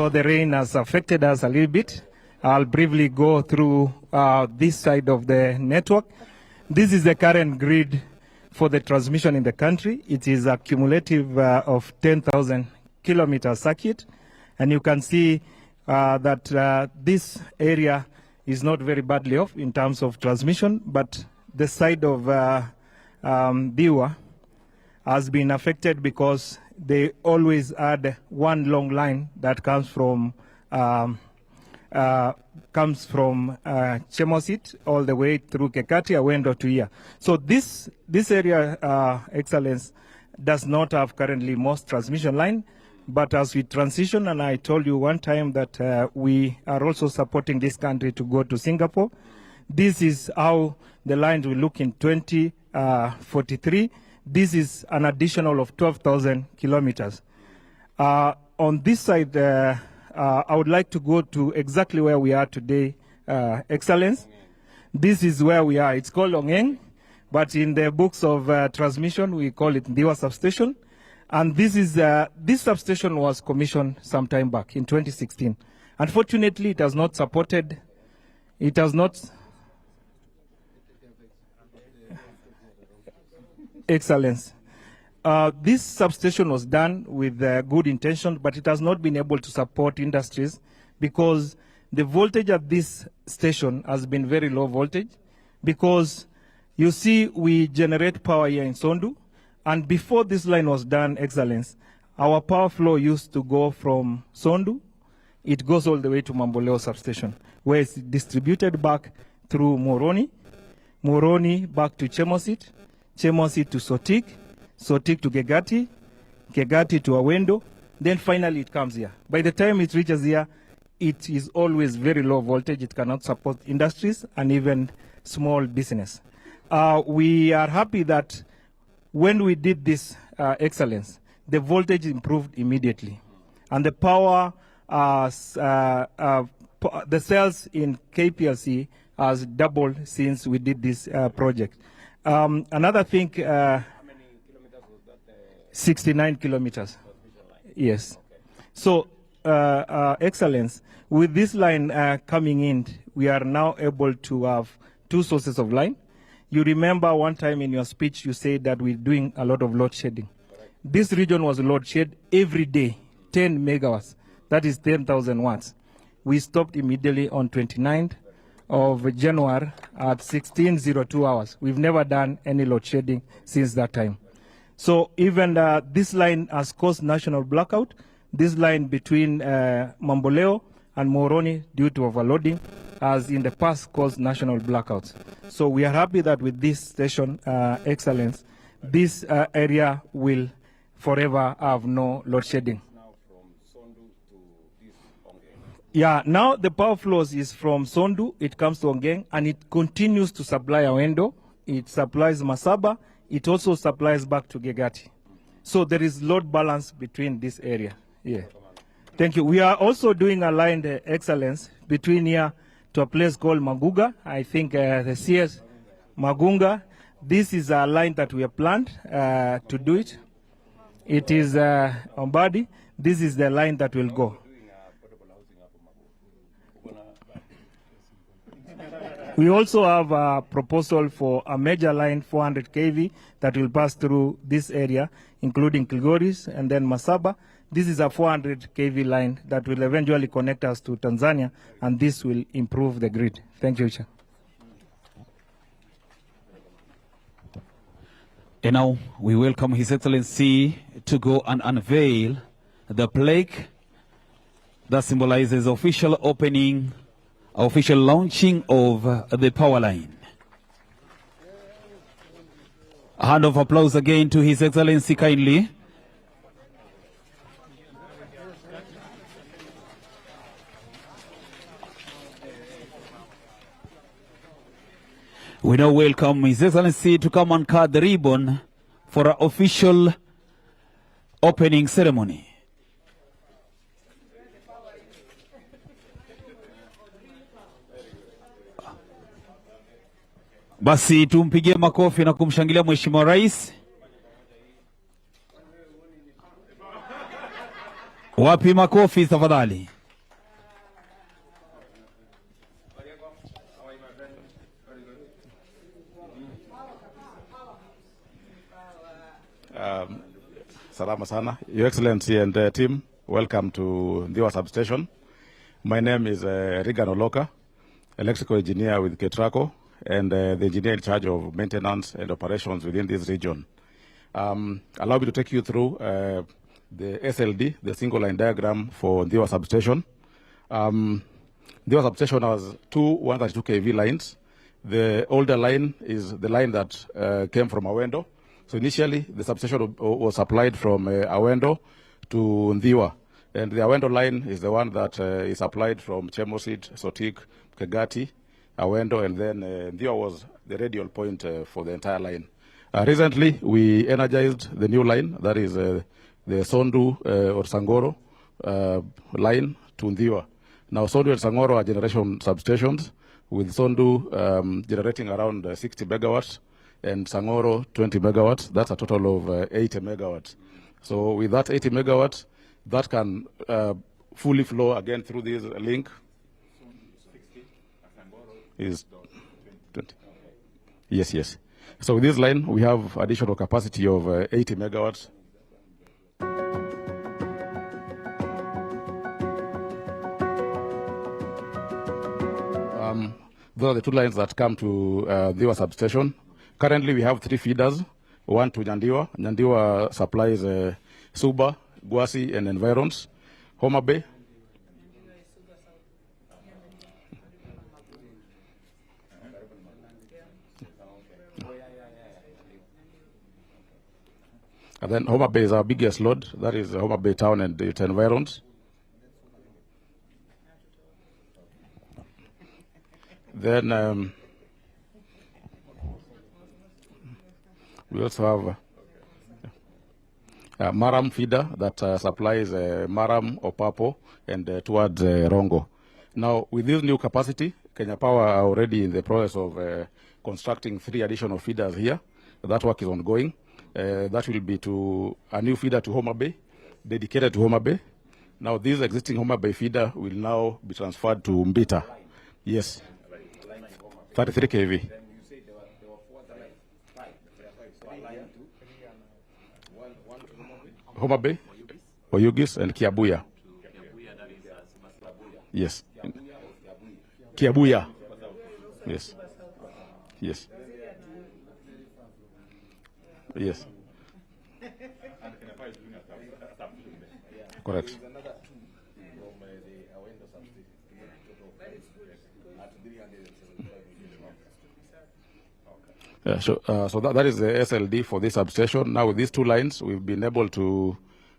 know the rain has affected us a little bit. I'll briefly go through this side of the network. This is the current grid for the transmission in the country. It is a cumulative of 10,000 kilometer circuit. And you can see that this area is not very badly off in terms of transmission, but the side of Biwa has been affected because they always add one long line that comes from Chemosit all the way through Kekati-Awendo to here. So this area, Excellence, does not have currently most transmission line, but as we transition, and I told you one time that we are also supporting this country to go to Singapore. This is how the lines will look in 2043. This is an additional of 12,000 kilometers. On this side, I would like to go to exactly where we are today, Excellence. This is where we are. It's called Ongeng, but in the books of transmission, we call it Ndiwa substation. And this substation was commissioned some time back in 2016. Unfortunately, it has not supported, it has not, Excellence. This substation was done with good intention, but it has not been able to support industries because the voltage at this station has been very low voltage. Because you see, we generate power here in Sondu, and before this line was done, Excellence, our power flow used to go from Sondu, it goes all the way to Mamboleo substation, where it's distributed back through Moroni, Moroni back to Chemosit, Chemosit to Sotik, Sotik to Kegati, Kegati to Awendo, then finally it comes here. By the time it reaches here, it is always very low voltage. It cannot support industries and even small business. We are happy that when we did this, Excellence, the voltage improved immediately. And the power, the cells in KPLC has doubled since we did this project. Another thing, 69 kilometers. Yes. So, Excellence, with this line coming in, we are now able to have two sources of line. You remember one time in your speech, you said that we're doing a lot of load shedding. This region was load shed every day, 10 megawatts. That is 10,000 watts. We stopped immediately on 29th of January at 16:02 hours. We've never done any load shedding since that time. So even this line has caused national blackout. This line between Mamboleo and Moroni, due to overloading, has in the past caused national blackouts. So we are happy that with this station, Excellence, this area will forever have no load shedding. Now from Sondu to this Ongeng. Yeah, now the power flows is from Sondu, it comes to Ongeng, and it continues to supply Awendo. It supplies Masaba. It also supplies back to Gegati. So there is load balance between this area. Yeah. Thank you. We are also doing a line, Excellence, between here to a place called Maguga. I think the CS Magunga. This is a line that we have planned to do it. It is on body. This is the line that will go. We also have a proposal for a major line, 400 kV, that will pass through this area, including Kilgoris and then Masaba. This is a 400 kV line that will eventually connect us to Tanzania, and this will improve the grid. Thank you, Chair. And now we welcome His Excellency to go and unveil the plaque that symbolizes official opening, official launching of the power line. A hand of applause again to His Excellency kindly. We now welcome His Excellency to come and cut the ribbon for an official opening ceremony. Basi tumpigie makofi na kumshangilia Mheshimiwa Rais. Wapi makofi tafadhali? Salama sana, Your Excellency and team. Welcome to Ndiwa substation. My name is Regan Oloka, electrical engineer with Ketraco, and the engineer in charge of maintenance and operations within this region. Allow me to take you through the SLD, the single line diagram for Ndiwa substation. Ndiwa substation has two 132 kV lines. The older line is the line that came from Awendo. So initially, the substation was supplied from Awendo to Ndiwa. And the Awendo line is the one that is supplied from Chemosit, Sotik, Kegati, Awendo, and then Ndiwa was the radial point for the entire line. Recently, we energized the new line, that is the Sondu or Sangoro line to Ndiwa. Now, Sondu and Sangoro are generation substations, with Sondu generating around 60 megawatts, and Sangoro 20 megawatts. That's a total of 80 megawatts. So with that 80 megawatts, that can fully flow again through this link. Is 20. Yes, yes. So with this line, we have additional capacity of 80 megawatts. Those are the two lines that come to Ndiwa substation. Currently, we have 3 feeders, one to Nyandiwa. Nyandiwa supplies Suba, Gwasi, and environs. Homa Bay. And then Homa Bay is our biggest load. That is Homa Bay town and its environs. Then we also have Maram feeder that supplies Maram, Opapo, and towards Rongo. Now, with this new capacity, Kenya Power are already in the process of constructing 3 additional feeders here. That work is ongoing. That will be to a new feeder to Homa Bay, dedicated to Homa Bay. Now, this existing Homa Bay feeder will now be transferred to Mbita. Yes. 33 kV. Homa Bay, Oyugis, and Kiabuya. Yes. Kiabuya. Yes. Yes. Yes. Correct. Yeah, so that is the SLD for this substation. Now with these 2 lines, we've been able to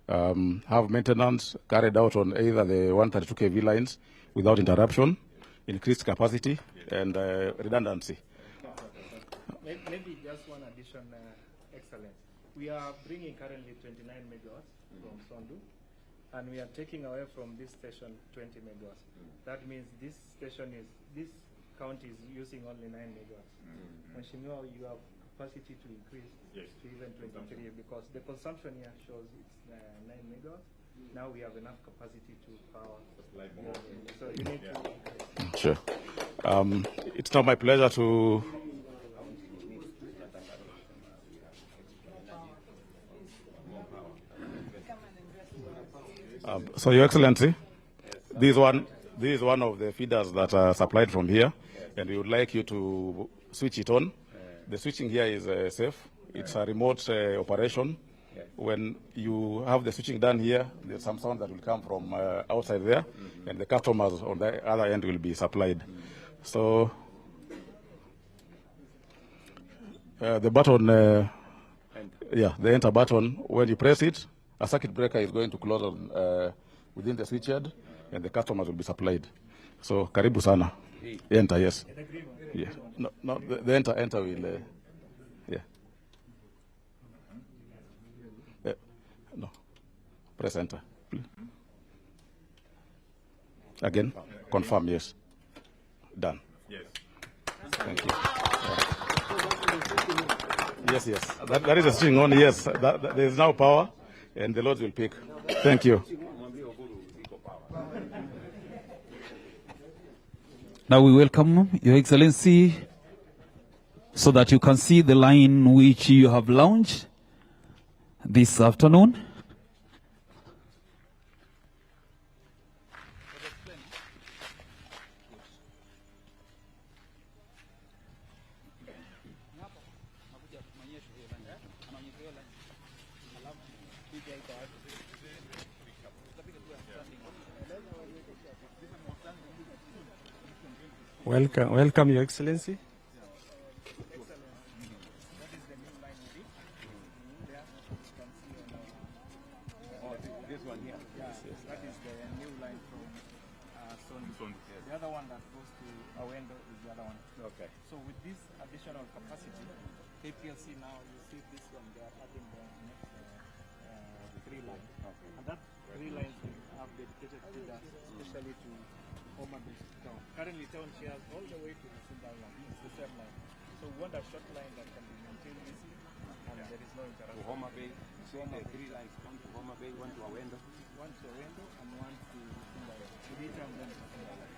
have maintenance carried out on either the 132 kV lines without interruption, increased capacity, and redundancy. Maybe just one addition, Excellence. We are bringing currently 29 megawatts from Sondu, and we are taking away from this station 20 megawatts. That means this county is using only 9 megawatts. Mheshimiwa, you have capacity to increase to even 23 because the consumption here shows it's 9 megawatts. Now we have enough capacity to power. So you need to. Sure. It's now my pleasure to. So, Your Excellency, this is one of the feeders that are supplied from here, and we would like you to switch it on. The switching here is safe. It's a remote operation. When you have the switching done here, there's some sound that will come from outside there, and the customers on the other end will be supplied. So the button, the enter button, when you press it, a circuit breaker is going to close on within the switchyard, and the customers will be supplied. So, karibu sana. Enter, yes. Yeah. No, the enter will, no. Press enter. Please. Again, confirm, yes. Done. Yes. Thank you. Yes, yes. That is a switching on, yes. There is now power, and the loads will pick. Thank you. Now we welcome Your Excellency so that you can see the line which you have launched this afternoon. Welcome, Your Excellency. This one here. That is the new line from Sondu. The other one that goes to Awendo is the other one. Okay. So with this additional capacity, KPLC now, you see this one, they are adding the next 3 lines. Okay. And that 3 lines will have dedicated feeders, especially to Homa Bay town. Currently, town shares all the way to the Simba line. It's the same line. So we want a short line that can be maintained easily, and there is no To interruption. Homa Bay, see the 3 lines, one to Homa Bay, one to Awendo. One to Awendo and one to Simba line. To each of them to Simba line.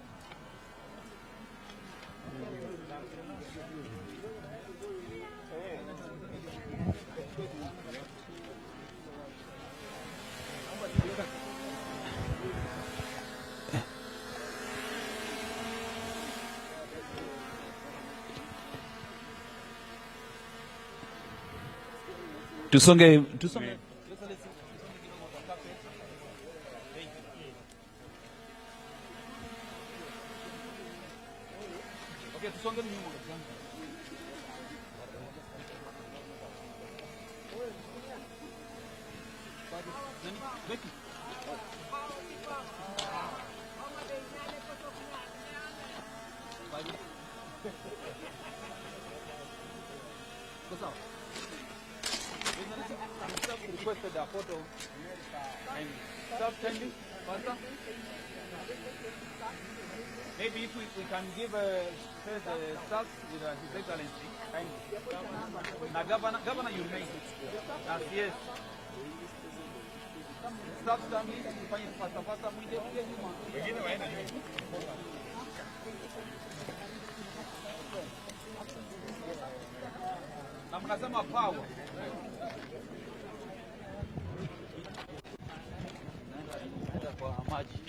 Tusonge. Okay, tusonge nyuma. Requested a photo and stop-standing. Maybe if we can give first start with His Excellency. Now, Governor, you remain. Yes. Stop standing. Fanya fasta mwende pia nyuma. Wengine waenda nyuma. Na mnasema power. Kwa maji.